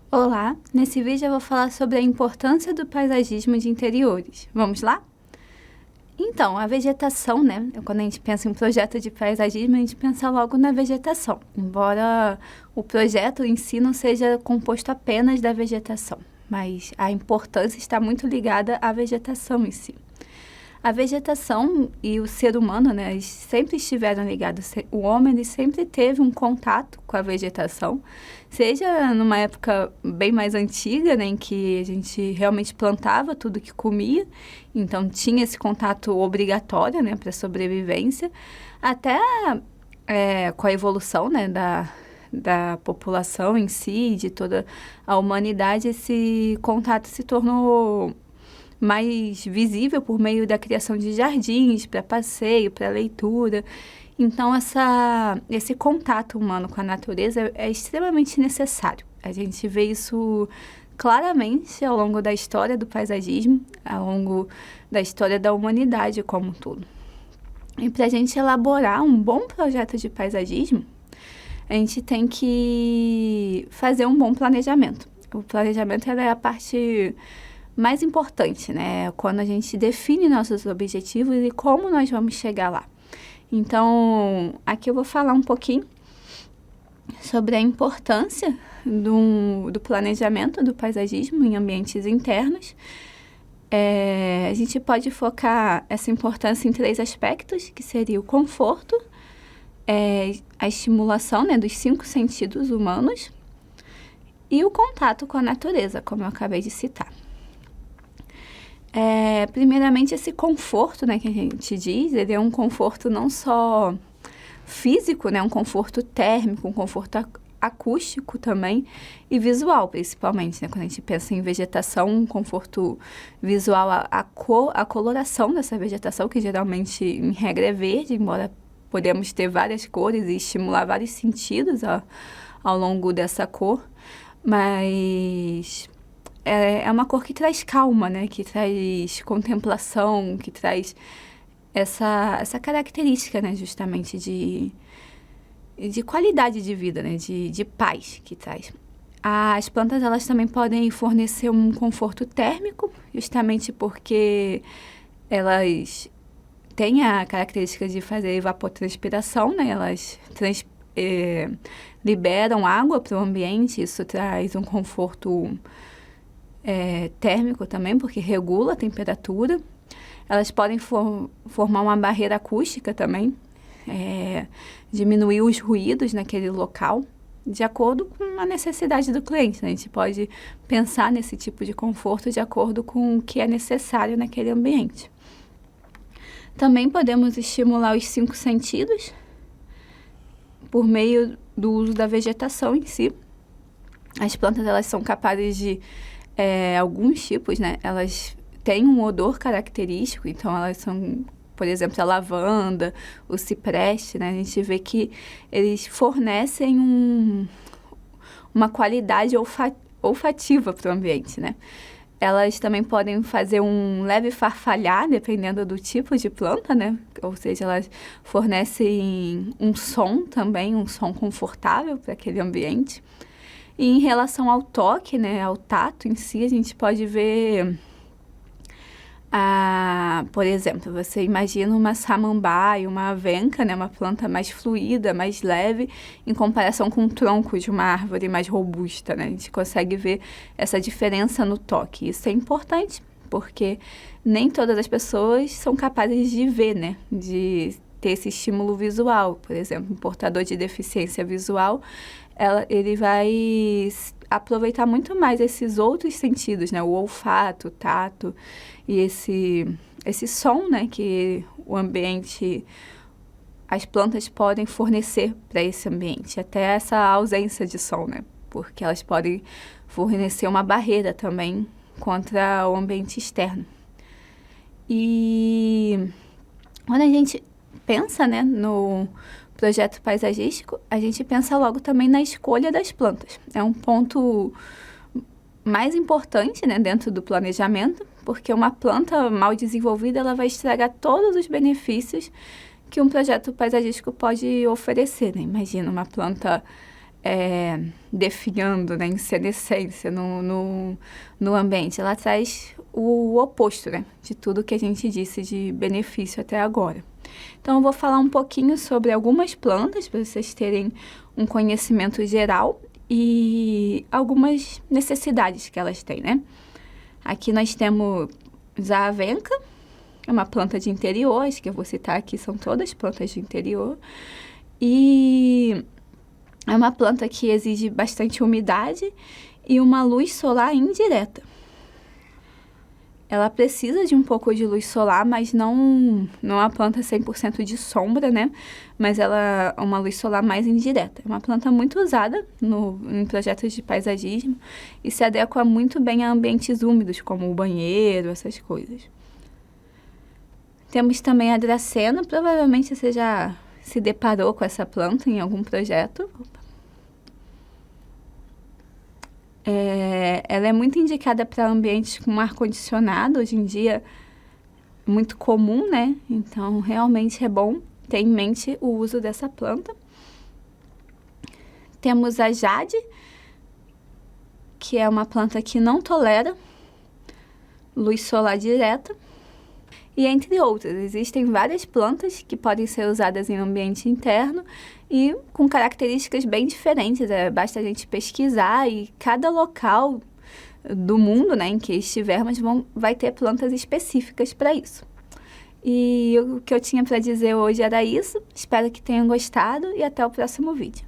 Olá, nesse vídeo eu vou falar sobre a importância do paisagismo de interiores. Vamos lá? Então, a vegetação, né? Quando a gente pensa em projeto de paisagismo, a gente pensa logo na vegetação, embora o projeto em si não seja composto apenas da vegetação, mas a importância está muito ligada à vegetação em si. A vegetação e o ser humano, né, eles sempre estiveram ligados. O homem, ele sempre teve um contato com a vegetação, seja numa época bem mais antiga, né, em que a gente realmente plantava tudo que comia, então tinha esse contato obrigatório, né, para a sobrevivência, até com a evolução, né, da população em si, de toda a humanidade, esse contato se tornou mais visível por meio da criação de jardins para passeio, para leitura. Então, esse contato humano com a natureza é extremamente necessário. A gente vê isso claramente ao longo da história do paisagismo, ao longo da história da humanidade como um todo. E para a gente elaborar um bom projeto de paisagismo, a gente tem que fazer um bom planejamento. O planejamento é a parte mais importante, né? Quando a gente define nossos objetivos e como nós vamos chegar lá. Então, aqui eu vou falar um pouquinho sobre a importância do planejamento do paisagismo em ambientes internos. A gente pode focar essa importância em 3 aspectos, que seria o conforto, a estimulação, né, dos 5 sentidos humanos e o contato com a natureza, como eu acabei de citar. Primeiramente, esse conforto, né, que a gente diz, ele é um conforto não só físico, né, um conforto térmico, um conforto acústico também e visual, principalmente, né, quando a gente pensa em vegetação, um conforto visual, a coloração dessa vegetação, que geralmente, em regra, é verde, embora podemos ter várias cores e estimular vários sentidos ao longo dessa cor, mas é uma cor que traz calma, né? Que traz contemplação, que traz essa característica, né? Justamente de qualidade de vida, né? De paz que traz. As plantas, elas também podem fornecer um conforto térmico, justamente porque elas têm a característica de fazer evapotranspiração, né? Elas liberam água para o ambiente, isso traz um conforto térmico também, porque regula a temperatura. Elas podem formar uma barreira acústica também, diminuir os ruídos naquele local, de acordo com a necessidade do cliente. A gente pode pensar nesse tipo de conforto de acordo com o que é necessário naquele ambiente. Também podemos estimular os 5 sentidos por meio do uso da vegetação em si. As plantas, elas são capazes de alguns tipos, né? Elas têm um odor característico, então elas são, por exemplo, a lavanda, o cipreste, né? A gente vê que eles fornecem uma qualidade olfativa para o ambiente, né? Elas também podem fazer um leve farfalhar, dependendo do tipo de planta, né? Ou seja, elas fornecem um som também, um som confortável para aquele ambiente. E em relação ao toque, né, ao tato em si, a gente pode ver, por exemplo, você imagina uma samambaia, uma avenca, né, uma planta mais fluida, mais leve, em comparação com o tronco de uma árvore mais robusta, né? A gente consegue ver essa diferença no toque. Isso é importante, porque nem todas as pessoas são capazes de ver, né, de ter esse estímulo visual. Por exemplo, um portador de deficiência visual, ele vai aproveitar muito mais esses outros sentidos, né? O olfato, o tato e esse som, né? Que o ambiente, as plantas podem fornecer para esse ambiente. Até essa ausência de som, né? Porque elas podem fornecer uma barreira também contra o ambiente externo. E quando a gente pensa, né, no projeto paisagístico, a gente pensa logo também na escolha das plantas. É um ponto mais importante, né, dentro do planejamento, porque uma planta mal desenvolvida, ela vai estragar todos os benefícios que um projeto paisagístico pode oferecer, né? Imagina uma planta definhando, né, em senescência no ambiente. Ela traz o oposto, né, de tudo que a gente disse de benefício até agora. Então, eu vou falar um pouquinho sobre algumas plantas, para vocês terem um conhecimento geral e algumas necessidades que elas têm, né? Aqui nós temos a avenca, é uma planta de interior, as que eu vou citar aqui são todas plantas de interior. E é uma planta que exige bastante umidade e uma luz solar indireta. Ela precisa de um pouco de luz solar, mas não é uma planta 100% de sombra, né? Mas ela é uma luz solar mais indireta. É uma planta muito usada em projetos de paisagismo e se adequa muito bem a ambientes úmidos, como o banheiro, essas coisas. Temos também a dracena, provavelmente você já se deparou com essa planta em algum projeto. Ela é muito indicada para ambientes com ar-condicionado, hoje em dia muito comum, né? Então, realmente é bom ter em mente o uso dessa planta. Temos a jade, que é uma planta que não tolera luz solar direta. E entre outras, existem várias plantas que podem ser usadas em ambiente interno e com características bem diferentes. Basta a gente pesquisar e cada local do mundo, né, em que estivermos vai ter plantas específicas para isso. E o que eu tinha para dizer hoje era isso. Espero que tenham gostado e até o próximo vídeo.